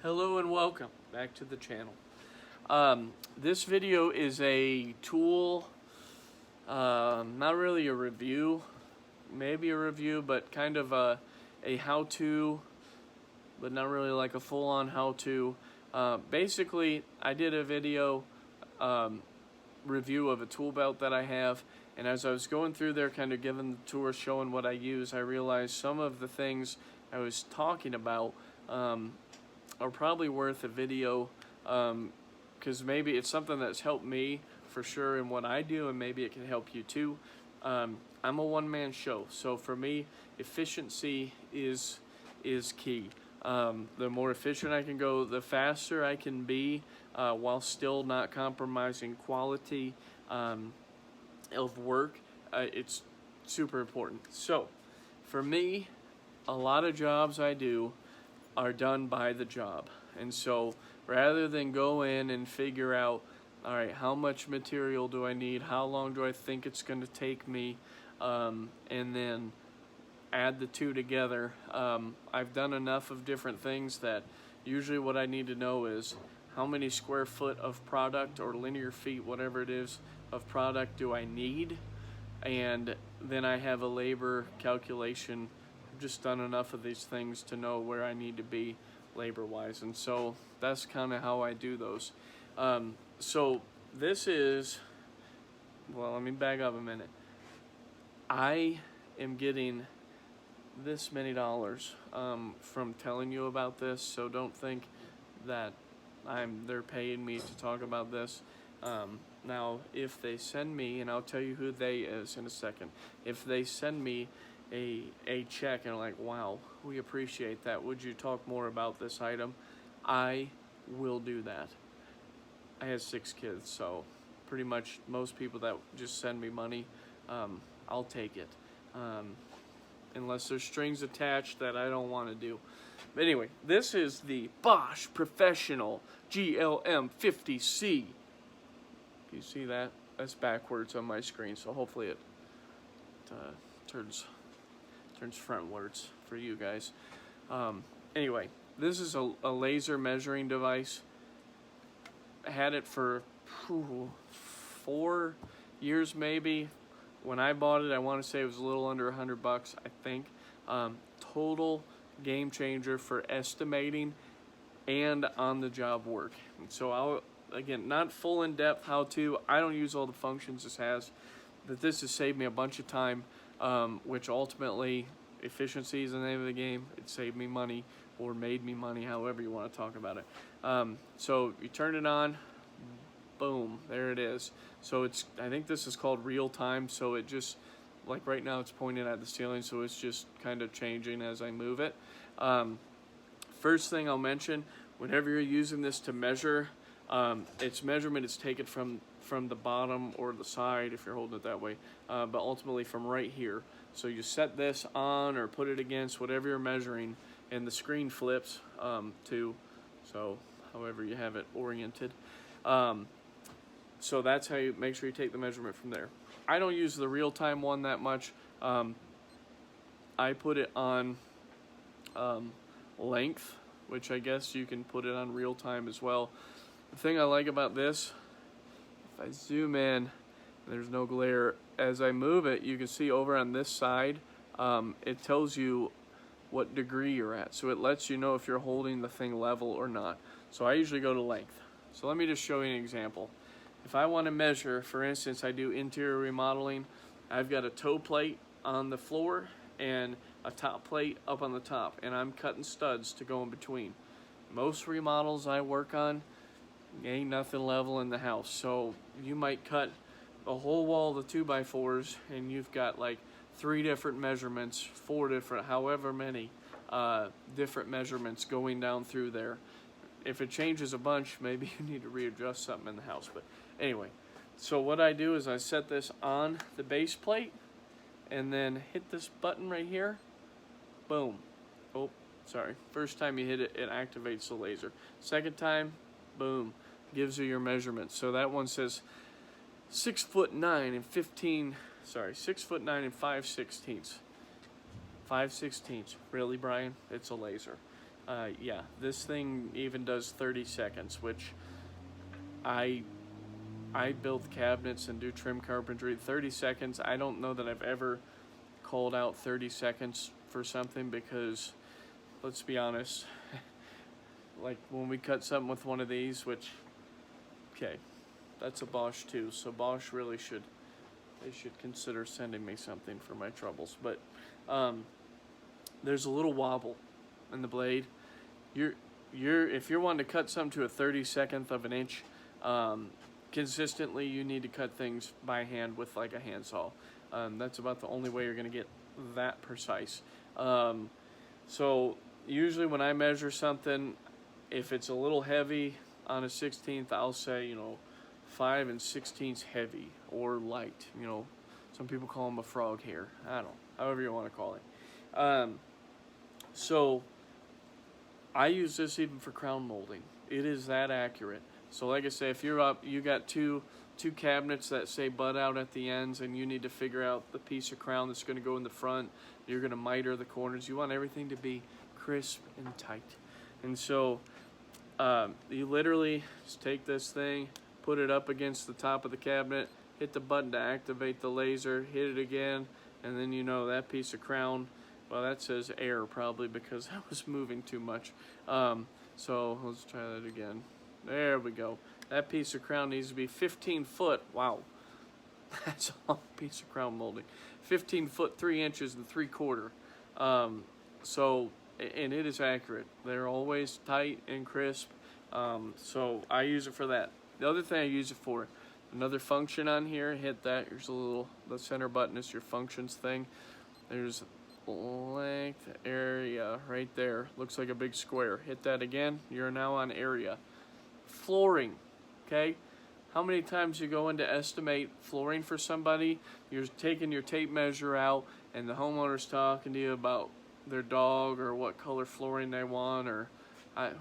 Hello and welcome back to the channel. This video is a tool, not really a review, maybe a review, but kind of a how-to, but not really like a full-on how-to. Basically, I did a video review of a tool belt that I have, and as I was going through there, kind of giving the tour, showing what I use, I realized some of the things I was talking about are probably worth a video, because maybe it's something that's helped me for sure in what I do, and maybe it can help you too. I'm a one-man show, so for me, efficiency is key. The more efficient I can go, the faster I can be, while still not compromising quality of work. It's super important. So, for me, a lot of jobs I do are done by the job. And so rather than go in and figure out, all right, how much material do I need? How long do I think it's going to take me? And then add the two together. I've done enough of different things that usually what I need to know is how many square foot of product or linear feet, whatever it is, of product do I need? And then I have a labor calculation. Just done enough of these things to know where I need to be labor-wise, and so that's kind of how I do those. So this is, well, let me back up a minute. I am getting this many dollars from telling you about this, so don't think that they're paying me to talk about this. Now, if they send me, and I'll tell you who they is in a second, if they send me a check and like, wow, we appreciate that, would you talk more about this item? I will do that. I have 6 kids, so pretty much most people that just send me money, I'll take it, unless there's strings attached that I don't want to do. But anyway, this is the Bosch Professional GLM50C. You see that? That's backwards on my screen, so hopefully it turns frontwards for you guys. Anyway, this is a laser measuring device. I had it for 4 years maybe. When I bought it, I want to say it was a little under $100, I think. Total game changer for estimating and on the job work. And so again, not full in-depth how-to. I don't use all the functions this has, but this has saved me a bunch of time, which ultimately, efficiency is the name of the game. It saved me money, or made me money, however you want to talk about it. So you turn it on, boom, there it is. So I think this is called real time, so it just, like right now it's pointing at the ceiling, so it's just kind of changing as I move it. First thing I'll mention, whenever you're using this to measure, its measurement is taken from the bottom or the side if you're holding it that way, but ultimately from right here. So you set this on or put it against whatever you're measuring, and the screen flips so however you have it oriented. So that's how you make sure you take the measurement from there. I don't use the real-time one that much. I put it on length, which I guess you can put it on real-time as well. The thing I like about this, if I zoom in, there's no glare. As I move it, you can see over on this side, it tells you what degree you're at. So it lets you know if you're holding the thing level or not. So I usually go to length. So let me just show you an example. If I want to measure, for instance, I do interior remodeling, I've got a toe plate on the floor and a top plate up on the top, and I'm cutting studs to go in between. Most remodels I work on, ain't nothing level in the house. So you might cut a whole wall of the 2x4s and you've got like 3 different measurements, 4 different, however many different measurements going down through there. If it changes a bunch, maybe you need to readjust something in the house. But anyway, so what I do is I set this on the base plate and then hit this button right here. Boom. Oh, sorry. First time you hit it, it activates the laser. Second time, boom, gives you your measurements. So that one says 6'9" and 6'9" and 5/16. 5/16. Really, Brian? It's a laser. Yeah, this thing even does 30 seconds, which I build cabinets and do trim carpentry. 30 seconds, I don't know that I've ever called out 30 seconds for something, because let's be honest, like when we cut something with one of these, which, okay, that's a Bosch too, so Bosch really should consider sending me something for my troubles. But there's a little wobble in the blade. If you're wanting to cut something to a 32nd of an inch consistently, you need to cut things by hand with like a handsaw. That's about the only way you're going to get that precise. So usually when I measure something, if it's a little heavy on a 16th, I'll say 5 16ths heavy or light. Some people call them a frog hair. I don't know, however you want to call it. So I use this even for crown molding. It is that accurate. So like I say, if you're up, you got two cabinets that say butt out at the ends, and you need to figure out the piece of crown that's going to go in the front. You're going to miter the corners. You want everything to be crisp and tight. And so you literally just take this thing, put it up against the top of the cabinet, hit the button to activate the laser, hit it again, and then that piece of crown, well, that says air probably because I was moving too much. So let's try that again. There we go. That piece of crown needs to be 15 foot. Wow. That's a long piece of crown molding. 15 foot, 3 inches and 3/4. So, and it is accurate. They're always tight and crisp. So I use it for that. The other thing I use it for, another function on here, hit that. Here's the center button is your functions thing. There's length, area right there. Looks like a big square. Hit that again. You're now on area. Flooring, okay? How many times you go in to estimate flooring for somebody, you're taking your tape measure out and the homeowner's talking to you about their dog or what color flooring they want, or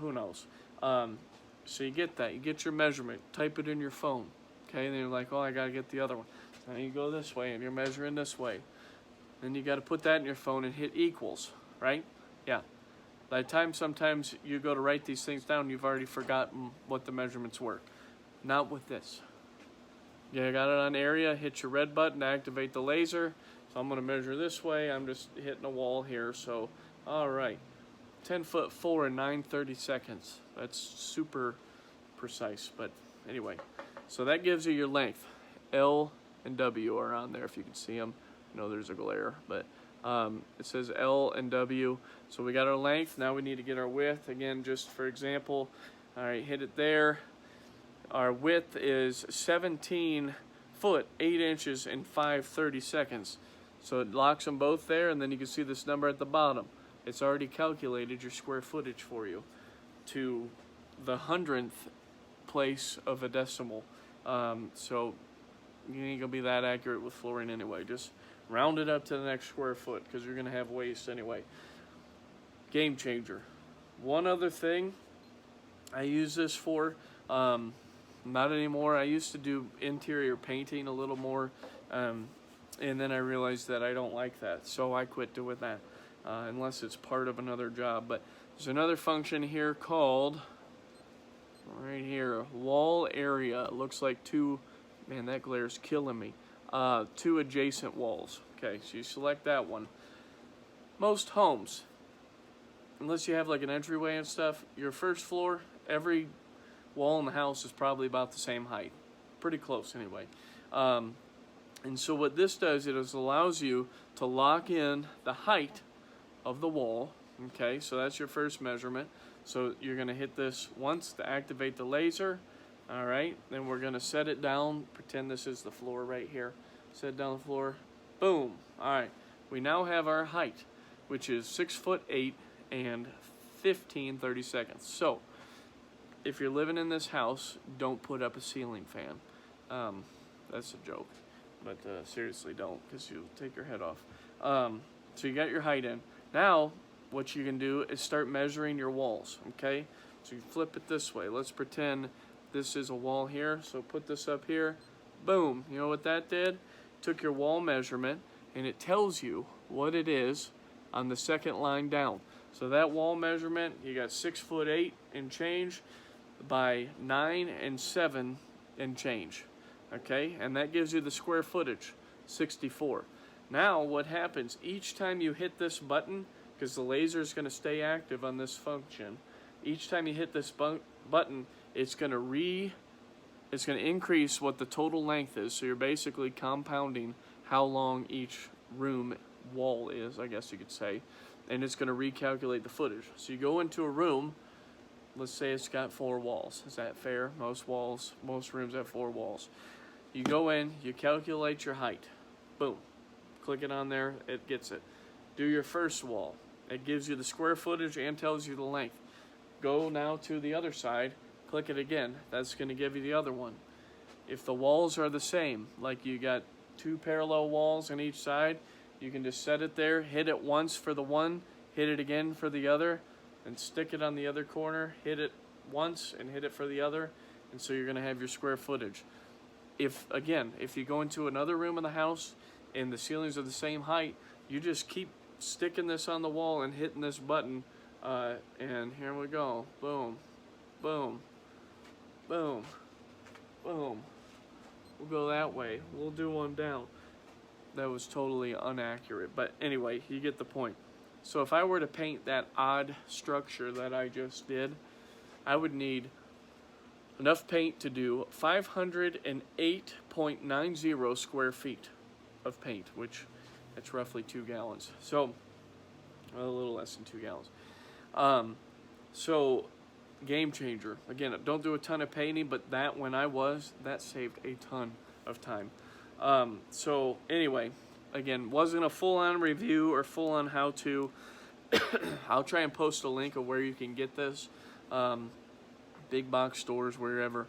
who knows. So you get that. You get your measurement. Type it in your phone, okay? And then you're like, oh, I got to get the other one. Now you go this way and you're measuring this way. Then you got to put that in your phone and hit equals, right? Yeah. By the time sometimes you go to write these things down, you've already forgotten what the measurements were. Not with this. You got it on area, hit your red button to activate the laser. So I'm going to measure this way. I'm just hitting a wall here. So, all right. 10 foot 4 in 9/32. That's super precise. But anyway, so that gives you your length. L and W are on there if you can see them. I know there's a glare, but it says L and W. So we got our length. Now we need to get our width. Again, just for example, all right, hit it there. Our width is 17 foot, 8 inches, and 5/32. So it locks them both there, and then you can see this number at the bottom. It's already calculated your square footage for you to the 100th place of a decimal. So you ain't gonna be that accurate with flooring anyway. Just round it up to the next square foot because you're gonna have waste anyway. Game changer. One other thing I use this for, not anymore. I used to do interior painting a little more, and then I realized that I don't like that, so I quit doing that unless it's part of another job. But there's another function here called, right here, wall area. It looks like two, man, that glare's killing me. 2 adjacent walls. Okay, so you select that one. Most homes, unless you have like an entryway and stuff, your first floor, every wall in the house is probably about the same height. Pretty close anyway. And so what this does, it allows you to lock in the height of the wall. Okay, so that's your first measurement. So you're going to hit this once to activate the laser. All right, then we're going to set it down. Pretend this is the floor right here. Set it down the floor. Boom. All right, we now have our height, which is 6 foot 8 and 15/32. So if you're living in this house, don't put up a ceiling fan. That's a joke, but seriously don't, because you'll take your head off. So you got your height in. Now what you can do is start measuring your walls, okay? So you flip it this way. Let's pretend this is a wall here, so put this up here. Boom. You know what that did? Took your wall measurement, and it tells you what it is on the second line down. So that wall measurement, you got 6'8" and change by 9 and 7 and change. Okay, and that gives you the square footage, 64. Now what happens, each time you hit this button, because the laser is going to stay active on this function, each time you hit this button, it's going to increase what the total length is. So you're basically compounding how long each room wall is, I guess you could say, and it's going to recalculate the footage. So you go into a room, let's say it's got 4 walls. Is that fair? Most rooms have 4 walls. You go in, you calculate your height. Boom. Click it on there, it gets it. Do your first wall. It gives you the square footage and tells you the length. Go now to the other side, click it again. That's going to give you the other one. If the walls are the same, like you got 2 parallel walls on each side, you can just set it there, hit it once for the one, hit it again for the other, and stick it on the other corner, hit it once and hit it for the other, and so you're going to have your square footage. If you go into another room in the house and the ceilings are the same height, you just keep sticking this on the wall and hitting this button, and here we go. Boom, boom, boom, boom. We'll go that way. We'll do one down. That was totally inaccurate, but anyway, you get the point. So if I were to paint that odd structure that I just did, I would need enough paint to do 508.90 square feet of paint, which that's roughly 2 gallons. So a little less than 2 gallons. So game changer. Again, don't do a ton of painting, but that that saved a ton of time. So anyway, again, wasn't a full-on review or full-on how-to. I'll try and post a link of where you can get this. Big box stores, wherever.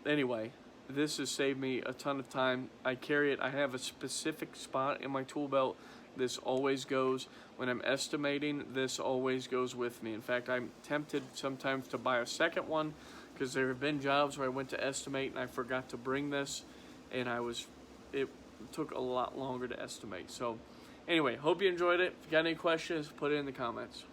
Anyway, this has saved me a ton of time. I carry it. I have a specific spot in my tool belt. This always goes. When I'm estimating, this always goes with me. In fact, I'm tempted sometimes to buy a second one, because there have been jobs where I went to estimate and I forgot to bring this, and it took a lot longer to estimate. So anyway, hope you enjoyed it. If you got any questions, put it in the comments.